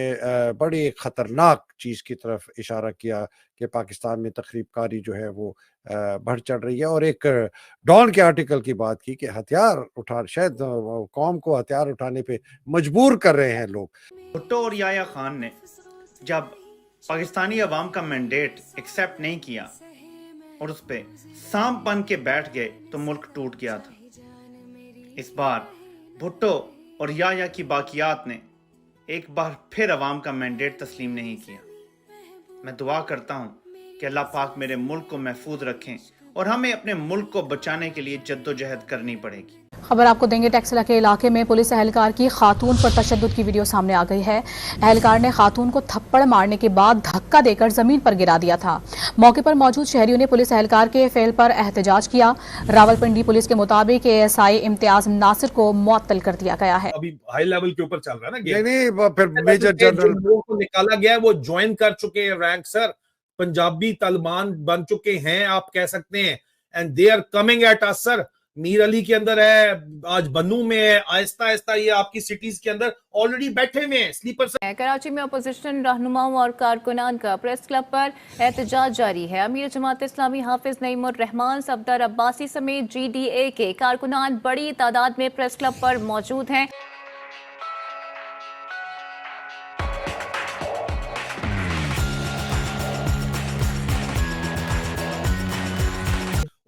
बड़ी एक खतरनाक चीज़ की तरफ इशारा किया कि पाकिस्तान में तखरीबकारी जो है वो बढ़ चढ़ रही है, और एक डॉन के आर्टिकल की बात की कि हथियार उठा, शायद कौम को हथियार उठाने पे मजबूर कर रहे हैं लोग। भुट्टो और याया खान ने जब पाकिस्तानी अवाम का मैंडेट एक्सेप्ट नहीं किया और उस पर सांप बन के बैठ गए तो मुल्क टूट गया था। इस बार भुट्टो और याया की बाकियात ने एक बार फिर अवाम का मैंडेट तस्लीम नहीं किया। मैं दुआ करता हूँ कि अल्लाह पाक मेरे मुल्क को महफूज रखें और हमें अपने मुल्क को बचाने के लिए जद्दोजहद करनी पड़ेगी। खबर आपको देंगे, टैक्सला के इलाके में पुलिस एहलकार की खातून पर तशद्दुद की वीडियो सामने आ गई है। एहलकार ने खातून को थप्पड़ मारने के बाद धक्का देकर जमीन पर गिरा दिया था। मौके पर मौजूद शहरियों ने पुलिस एहलकार के फेल पर एहतजाज किया। रावलपिंडी पुलिस के मुताबिक एएसआई इम्तियाज नासिर को मुअत्तल कर दिया गया है। अभी हाई लेवल के ऊपर चल रहा है ना गेम। नहीं, फिर मेजर जनरल लोगों को निकाला गया है वो ज्वाइन कर चुके हैं रैंक सर, पंजाबी तालिबान बन चुके हैं आप कह सकते हैं, and they are coming at us sir. Mir Ali के अंदर है, आज बन्नू में है, आहिस्ता आहिस्ता ये आपकी सिटीज के अंदर ऑलरेडी बैठे हुए हैं स्लीपर से। कराची में अपोजिशन रहनुमाओं और कारकुनान का प्रेस क्लब पर एहतजाज जारी है। अमीर जमात इस्लामी हाफिज नईमुर रहमान, सफदर अब्बासी समेत GDA के कारकुनान बड़ी तादाद में प्रेस क्लब पर मौजूद हैं।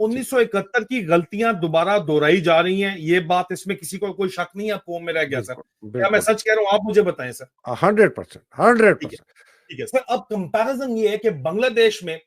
1971 की गलतियां दोबारा दोहराई जा रही हैं, ये बात इसमें किसी को कोई शक नहीं है, कौम में रह गया सर। क्या मैं सच कह रहा हूं? आप मुझे बताएं सर। 100%। ठीक है सर। अब कंपैरिजन ये है कि बांग्लादेश में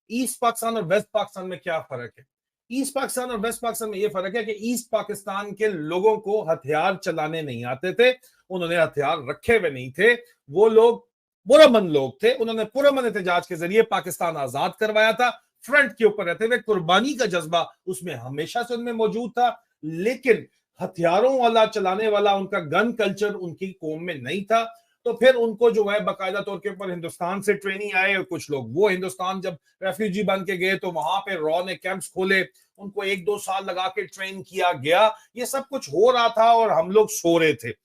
ईस्ट पाकिस्तान और वेस्ट पाकिस्तान में क्या फर्क है। ईस्ट पाकिस्तान और वेस्ट पाकिस्तान में ये फर्क है कि ईस्ट पाकिस्तान के लोगों को हथियार चलाने नहीं आते थे, उन्होंने हथियार रखे हुए नहीं थे, वो लोग पुरअमन लोग थे, उन्होंने पुरअमन एहतजाज के जरिए पाकिस्तान आजाद करवाया था। फ्रंट के ऊपर रहते हुए कुर्बानी का जज्बा उसमें हमेशा से उनमें मौजूद था, लेकिन हथियारों वाला चलाने वाला उनका गन कल्चर उनकी कौम में नहीं था। तो फिर उनको जो है बाकायदा तौर के ऊपर हिंदुस्तान से ट्रेनिंग आए, और कुछ लोग वो हिंदुस्तान जब रेफ्यूजी बन के गए तो वहां पे रॉ ने कैंप्स खोले, उनको 1-2 साल लगा के ट्रेन किया गया। ये सब कुछ हो रहा था और हम लोग सो रहे थे।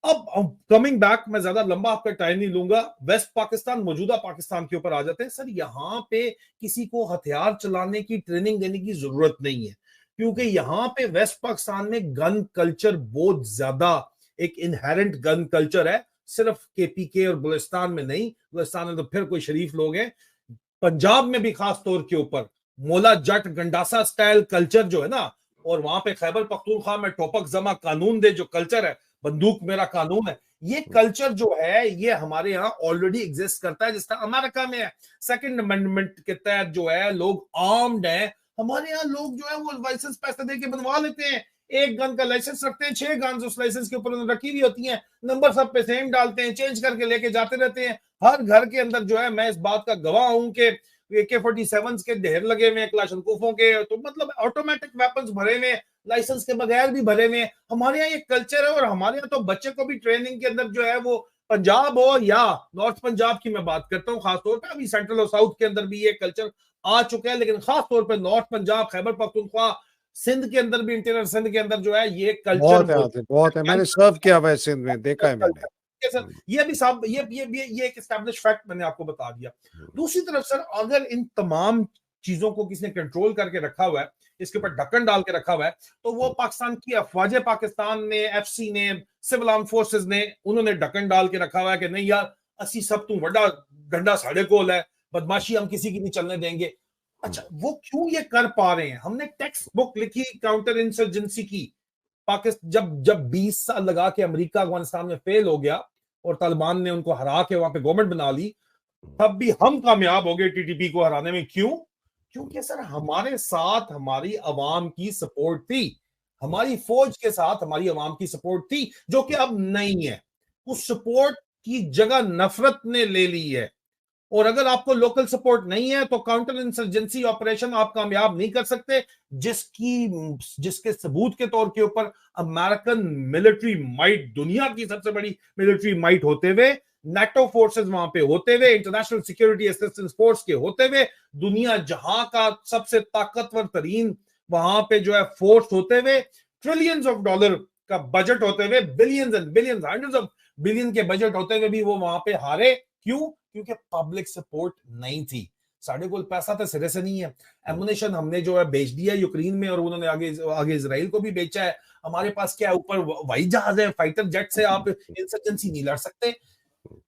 अब कमिंग बैक, मैं ज्यादा लंबा आपका टाइम नहीं लूंगा, वेस्ट पाकिस्तान मौजूदा पाकिस्तान के ऊपर आ जाते हैं सर। यहाँ पे किसी को हथियार चलाने की ट्रेनिंग देने की जरूरत नहीं है, क्योंकि यहाँ पे वेस्ट पाकिस्तान में गन कल्चर बहुत ज्यादा एक इनहेरेंट गन कल्चर है, सिर्फ KPK और बलूचिस्तान में नहीं, बलूचिस्तान में तो फिर कोई शरीफ लोग हैं, पंजाब में भी खास तौर के ऊपर मोला जट गंडासा स्टाइल कल्चर जो है ना, और वहां पे खैबर पख्तूनख्वा में टोपक जमा कानून दे जो कल्चर है, बंदूक मेरा कानून है, ये कल्चर जो है ये हमारे यहाँ ऑलरेडी एग्जिस्ट करता है, जिस तरह अमेरिका में है सेकंड अमेंडमेंट के तहत जो है लोग आर्म्ड हैं। हमारे यहाँ लोग जो है वो लाइसेंस पैसे दे के बनवा लेते हैं, एक गन का लाइसेंस रखते हैं, 6 गन उस लाइसेंस के ऊपर रखी हुई होती हैं, नंबर सब पे सेम डालते हैं, चेंज करके लेके जाते रहते हैं। हर घर के अंदर जो है, मैं इस बात का गवाह हूं कि AK-47 के ढेर लगे हुए, क्लाशनकोफों के, तो मतलब ऑटोमेटिक वेपन्स भरे हुए, लाइसेंस के बगैर भी भरे हुए। हमारे यहाँ ये कल्चर है, और हमारे यहाँ तो बच्चे को भी ट्रेनिंग के अंदर जो है वो पंजाब हो या नॉर्थ पंजाब की मैं बात करता हूँ खासतौर पर, अभी सेंट्रल और साउथ के अंदर भी ये कल्चर आ चुका है, लेकिन खासतौर पर नॉर्थ पंजाब, खैबर पख्तूनख्वा, सिंध के अंदर भी, इंटीरियर सिंध के अंदर जो है ये कल्चर बहुत है। मैंने सर्व किया हुआ है सिंध में, देखा है मैंने सर। ये भी साहब ये एक एस्टैब्लिश फैक्ट मैंने आपको बता दिया। दूसरी तरफ सर, अगर इन तमाम चीजों को किसने कंट्रोल करके रखा हुआ है, इसके ऊपर ढक्कन डाल के रखा हुआ है, तो वो पाकिस्तान की अफवाज पाकिस्तान ने, FC ने, सिविल आर्म फोर्सेस ने, उन्होंने ढक्कन डाल के रखा हुआ है कि नहीं यार असी सब तू बड़ा डंडा साढ़े कोल है, बदमाशी हम किसी की नहीं चलने देंगे। अच्छा, वो क्यों ये कर पा रहे हैं? हमने टेक्स्ट बुक लिखी काउंटर इंसर्जेंसी की, पाकिस्तान जब 20 साल लगा के अमेरिका अफगानिस्तान में फेल हो गया और तालिबान ने उनको हरा के वहां पे गवर्नमेंट बना ली, तब भी हम कामयाब हो गए TTP को हराने में। क्यों? क्योंकि सर हमारे साथ हमारी अवाम की सपोर्ट थी, हमारी फौज के साथ हमारी अवाम की सपोर्ट थी, जो कि अब नहीं है। उस सपोर्ट की जगह नफरत ने ले ली है, और अगर आपको लोकल सपोर्ट नहीं है तो काउंटर इंसर्जेंसी ऑपरेशन आप कामयाब नहीं कर सकते, जिसके सबूत के तौर के ऊपर अमेरिकन मिलिट्री माइट, दुनिया की सबसे बड़ी मिलिट्री माइट होते हुए, NATO फोर्सेस वहां पे होते हुए, इंटरनेशनल सिक्योरिटी असिस्टेंस फोर्स के होते हुए, दुनिया जहां का सबसे ताकतवर तरीन वहां पे जो है फोर्स होते हुए, ट्रिलियंस ऑफ डॉलर का बजट होते हुए, billions and billions, hundreds of billion के बजट होते हुए भी वो वहां पे हारे। क्यों? क्योंकि पब्लिक सपोर्ट नहीं थी। साढ़े को पैसा तो सिरे से नहीं है। एमुनेशन हमने जो है बेच दिया यूक्रेन में, और उन्होंने आगे इजराइल को भी बेचा है। हमारे पास क्या है, ऊपर हवाई जहाज है, फाइटर जेट से आप इंसर्जेंसी नहीं लड़ सकते।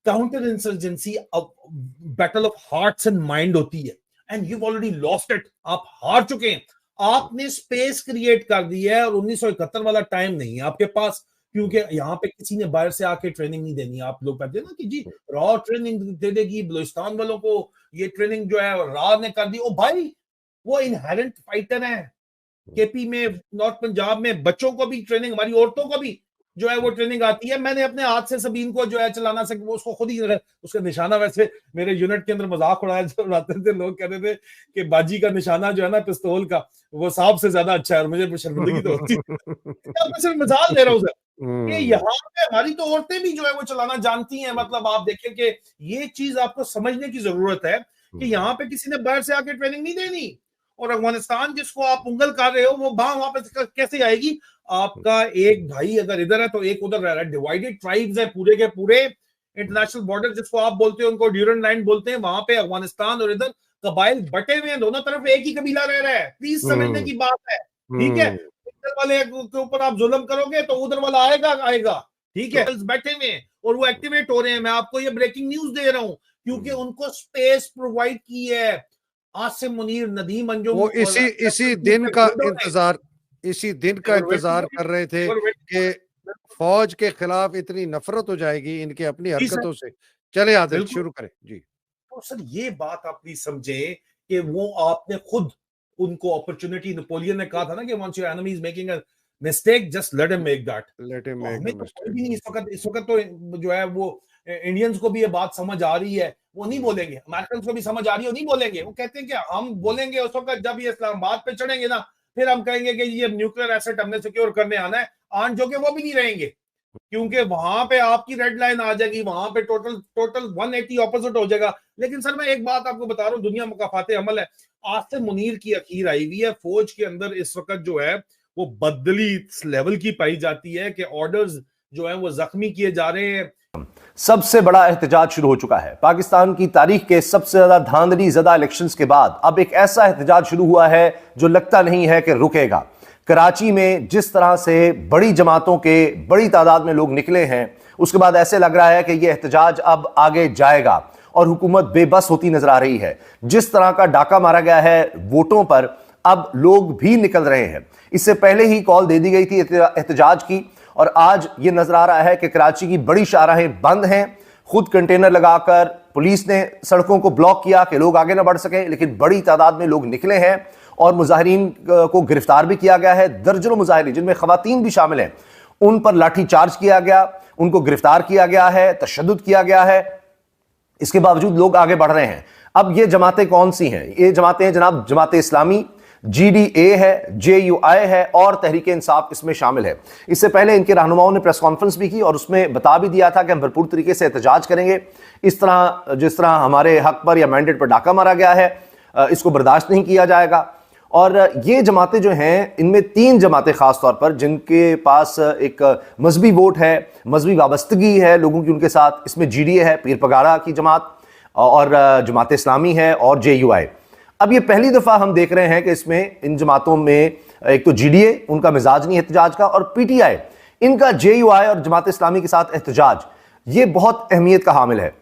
Counter insurgency battle of hearts and mind होती है, and you already lost it. आप हार चुके हैं। आपने स्पेस क्रिएट कर दी है, और 1971 वाला टाइम नहीं है आपके पास, क्योंकि यहाँ पे किसी ने बाहर से आके ट्रेनिंग नहीं देनी। आप लोग कहते हैं ना कि जी रॉ ट्रेनिंग दे देगी बलूचिस्तान वालों को, ये ट्रेनिंग जो है रॉ ने कर दी। ओ भाई, वो इनहेरेंट फाइटर है। केपी में, नॉर्थ पंजाब में बच्चों को भी ट्रेनिंग, हमारी औरतों को भी जो है वो ट्रेनिंग आती है। मैंने अपने हाथ से सबीन को जो है चलाना सके, वो उसको खुद ही, उसका निशाना, वैसे मेरे यूनिट के अंदर मजाक उड़ाते थे लोग, कहते थे कि बाजी का निशाना जो है ना पिस्तौल का, वो सांप से ज्यादा अच्छा है। और मुझे शर्मिंदगी तो होती है। मैं सिर्फ मिसाल दे रहा हूँ सर कि यहाँ पे हमारी तो औरतें भी जो है वो चलाना जानती हैं। मतलब आप देखें कि ये चीज आपको समझने की जरूरत है कि यहाँ पे किसी ने बाहर से आके ट्रेनिंग नहीं देनी। और अफगानिस्तान जिसको आप उंगल कर रहे हो, वो वहां पे कैसे आएगी? आपका एक भाई अगर इधर है तो एक उधर रह रहा है। डिवाइडेड ट्राइब्स है पूरे के पूरे। इंटरनेशनल बॉर्डर जिसको आप बोलते हो, उनको ड्यूरेंट लाइन बोलते हैं। वहां पे अफगानिस्तान और इधर कबाइल बटे हुए हैं, दोनों तरफ एक ही कबीला रह रहा है। प्लीज समझने की बात है, ठीक है? इधर वाले के ऊपर आप जुल्म करोगे तो उधर वाला आएगा, ठीक है? बैठे हुए हैं और वो एक्टिवेट हो रहे हैं। मैं आपको ये ब्रेकिंग न्यूज दे रहा हूं, क्योंकि उनको स्पेस प्रोवाइड की है। आसिम मुनीर, नदीम अंजुम, वो इसी दिन का इंतजार कर रहे थे कि फौज के खिलाफ इतनी नफरत हो जाएगी इनके अपनी हरकतों से। चले आदिल, शुरू करें जी। तो सर ये बात आप प्लीज समझे कि वो आपने खुद उनको अपॉर्चुनिटी, नेपोलियन ने कहा था ना कि once your enemy is making a mistake, just let him make that. हमें तो कोई भी नहीं इस वक्त तो जो है वो इंडियंस को भी ये बात समझ आ रही है, वो नहीं बोलेंगे। अमेरिकन को भी समझ आ रही है, वो नहीं बोलेंगे। वो कहते हैं कि हम बोलेंगे उस वक्त जब ये इस्लामाबाद पे चढ़ेंगे ना, फिर हम कहेंगे कि ये न्यूक्लियर एसेट हमने सिक्योर करने आना है। आन जो के वो भी नहीं रहेंगे, क्योंकि वहां पे आपकी रेड लाइन आ जाएगी। वहां पे टोटल 180 ऑपोजिट हो जाएगा। लेकिन सर मैं एक बात आपको बता रहा हूँ, दुनिया मुकाफाते अमल है। आसिम मुनीर की अखीर आई हुई है। फौज के अंदर इस वक्त जो है वो बदली इस लेवल की पाई जाती है कि ऑर्डर्स जो है वो जख्मी किए जा रहे हैं। सबसे बड़ा एहतजाज शुरू हो चुका है। पाकिस्तान की तारीख के सबसे ज्यादा धांधली ज़दा इलेक्शंस के बाद अब एक ऐसा एहतजाज शुरू हुआ है जो लगता नहीं है कि रुकेगा। कराची में जिस तरह से बड़ी जमातों के बड़ी तादाद में लोग निकले हैं, उसके बाद ऐसे लग रहा है कि यह एहतजाज अब आगे जाएगा और हुकूमत बेबस होती नजर आ रही है। जिस तरह का डाका मारा गया है वोटों पर, अब लोग भी निकल रहे हैं। इससे पहले ही कॉल दे दी गई थी एहतजाज की, और आज ये नजर आ रहा है कि कराची की बड़ी शाहराहें बंद हैं। खुद कंटेनर लगाकर पुलिस ने सड़कों को ब्लॉक किया कि लोग आगे ना बढ़ सकें, लेकिन बड़ी तादाद में लोग निकले हैं और मुजाहिरीन को गिरफ्तार भी किया गया है। दर्जनों मुजाहिरीन, जिनमें खवातीन भी शामिल हैं, उन पर लाठी चार्ज किया गया, उनको गिरफ्तार किया गया है, तशद्दुद किया गया है। इसके बावजूद लोग आगे बढ़ रहे हैं। अब ये जमातें कौन सी हैं? ये जमातें हैं जनाब, जमात इस्लामी, GDA है, JUI है और तहरीक इंसाफ इसमें शामिल है। इससे पहले इनके रहनुमाओं ने प्रेस कॉन्फ्रेंस भी की और उसमें बता भी दिया था कि हम भरपूर तरीके से एहतजाज करेंगे। इस तरह जिस तरह हमारे हक पर या मैंडेट पर डाका मारा गया है, इसको बर्दाश्त नहीं किया जाएगा। और ये जमातें जो हैं, इनमें 3 जमातें खास तौर पर जिनके पास एक मजहबी वोट है, मजहबी वाबस्तगी है लोगों की उनके साथ, इसमें GDA है, पीर पगाड़ा की जमात, और जमात इस्लामी है और JUI। अब ये पहली दफा हम देख रहे हैं कि इसमें इन जमातों में एक तो GDA, उनका मिजाज नहीं एहतजाज का, और PTI, इनका JUI और जमात इस्लामी के साथ एहतजाज, ये बहुत अहमियत का हामिल है,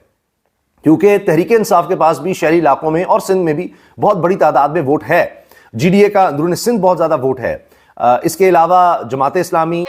क्योंकि तहरीक इंसाफ के पास भी शहरी इलाकों में और सिंध में भी बहुत बड़ी तादाद में वोट है। GDA का अंदरूनी सिंध बहुत ज्यादा वोट है। इसके अलावा जमात इस्लामी